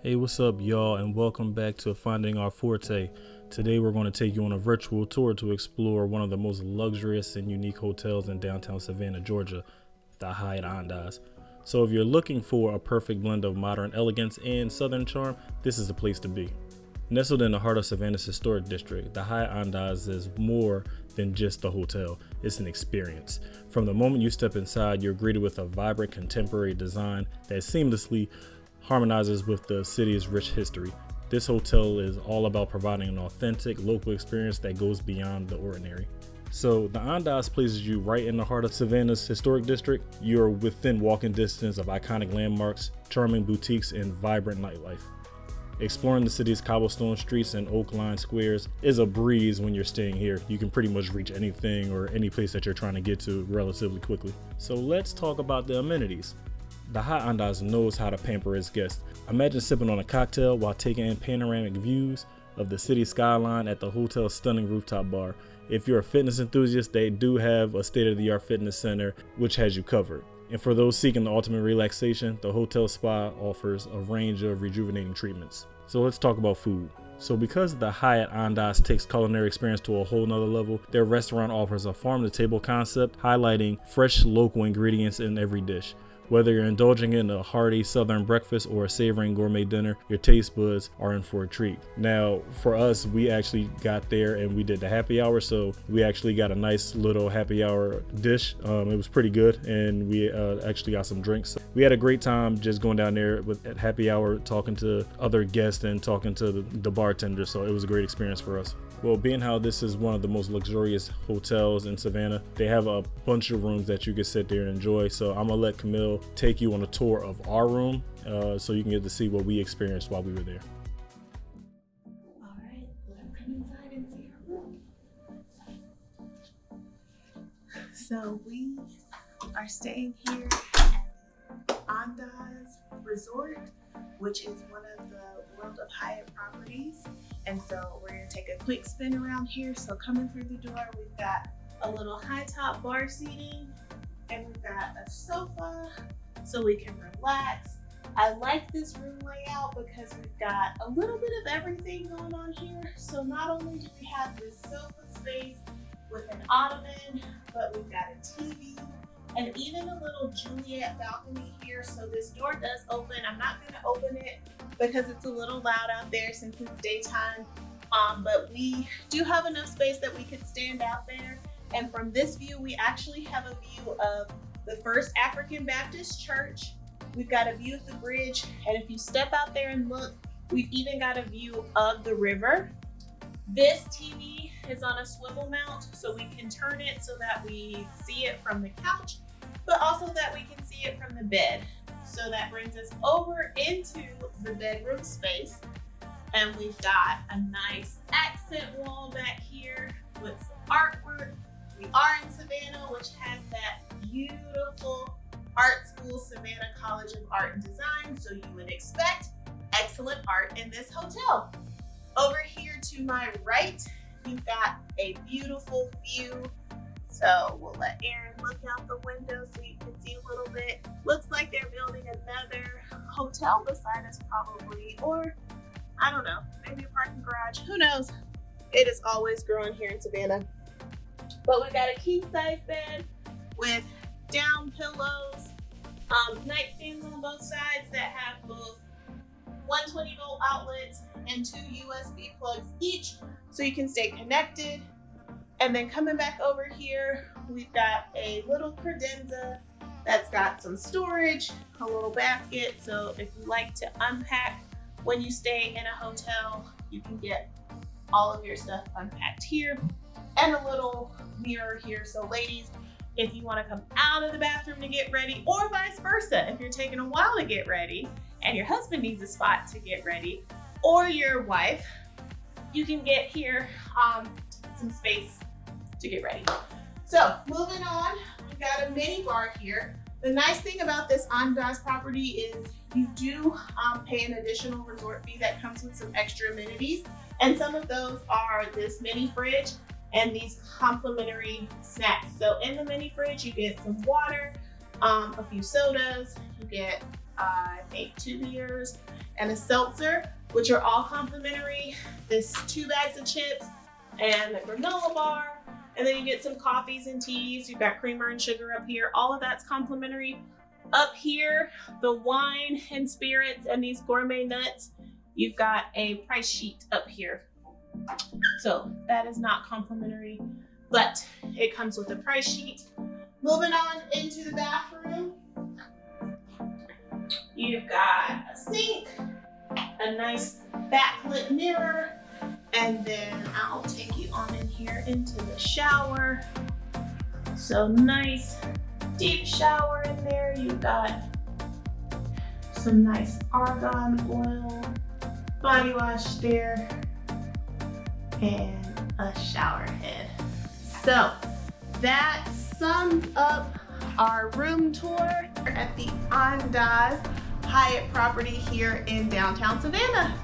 Hey, what's up, y'all, and welcome back to Finding Our Forte. Today, we're going to take you on a virtual tour to explore one of the most luxurious and unique hotels in downtown Savannah, Georgia, the Hyatt Andaz. So, if you're looking for a perfect blend of modern elegance and southern charm, this is the place to be. Nestled in the heart of Savannah's historic district, the Hyatt Andaz is more than just a hotel. It's an experience. From the moment you step inside, you're greeted with a vibrant contemporary design that seamlessly harmonizes with the city's rich history. This hotel is all about providing an authentic local experience that goes beyond the ordinary. So the Andaz places you right in the heart of Savannah's historic district. You're within walking distance of iconic landmarks, charming boutiques, and vibrant nightlife. Exploring the city's cobblestone streets and oak-lined squares is a breeze when you're staying here. You can pretty much reach anything or any place that you're trying to get to relatively quickly. So let's talk about the amenities. The Hyatt Andaz knows how to pamper its guests. Imagine sipping on a cocktail while taking in panoramic views of the city skyline at the hotel's stunning rooftop bar. If you're a fitness enthusiast, they do have a state-of-the-art fitness center which has you covered. And for those seeking the ultimate relaxation, the hotel spa offers a range of rejuvenating treatments. So let's talk about food. So because the Hyatt Andaz takes culinary experience to a whole nother level, their restaurant offers a farm-to-table concept highlighting fresh local ingredients in every dish. Whether you're indulging in a hearty southern breakfast or a savoring gourmet dinner, your taste buds are in for a treat. Now, for us, we actually got there and we did the happy hour, so we actually got a nice little happy hour dish. It was pretty good, and we actually got some drinks. We had a great time just going down there at happy hour, talking to other guests and talking to the bartender, so it was a great experience for us. Well, being how this is one of the most luxurious hotels in Savannah, they have a bunch of rooms that you can sit there and enjoy. So I'm gonna let Camille take you on a tour of our room so you can get to see what we experienced while we were there. All right, let's come inside and see our room. So we are staying here at Andaz Resort, which is one of the World of Hyatt properties. And so we're gonna take a quick spin around here. So coming through the door, we've got a little high top bar seating, and we've got a sofa so we can relax. I like this room layout because we've got a little bit of everything going on here. So not only do we have this sofa space with an ottoman, but we've got a TV and even a little Juliet balcony here. So this door does open. I'm not gonna open it because it's a little loud out there since it's daytime. But we do have enough space that we could stand out there. And from this view, we actually have a view of the First African Baptist Church. We've got a view of the bridge. And if you step out there and look, we've even got a view of the river. This TV is on a swivel mount, so we can turn it so that we see it from the couch, but also that we can see it from the bed. So that brings us over into the bedroom space. And we've got a nice accent wall back here with some artwork. We are in Savannah, which has that beautiful art school, Savannah College of Art and Design. So you would expect excellent art in this hotel. Over here to my right, you've got a beautiful view. So we'll let Aaron look out the window so you can see a little bit. Looks like they're building another hotel beside us probably, or I don't know, maybe a parking garage, who knows? It is always growing here in Savannah. But we've got a king size bed with down pillows, nightstands on both sides that have both 120 volt outlets and 2 USB plugs each, so you can stay connected. And then coming back over here, we've got a little credenza that's got some storage, a little basket. So if you like to unpack when you stay in a hotel, you can get all of your stuff unpacked here. And a little mirror here. So ladies, if you want to come out of the bathroom to get ready, or vice versa, if you're taking a while to get ready and your husband needs a spot to get ready, or your wife, you can get here some space to get ready. So moving on, we've got a mini bar here. The nice thing about this Andaz property is you do pay an additional resort fee that comes with some extra amenities. And some of those are this mini fridge and these complimentary snacks. So in the mini fridge, you get some water, a few sodas, you get I think 2 beers and a seltzer, which are all complimentary. This 2 bags of chips and the granola bar. And then you get some coffees and teas. You've got creamer and sugar up here. All of that's complimentary. Up here, the wine and spirits and these gourmet nuts, you've got a price sheet up here. So that is not complimentary, but it comes with a price sheet. Moving on into the bathroom, you've got a sink, a nice backlit mirror, and then I'll take you on in here into the shower. So nice deep shower in there. You've got some nice argan oil body wash there and a shower head. So that sums up our room tour at the Andaz Hyatt property here in downtown Savannah.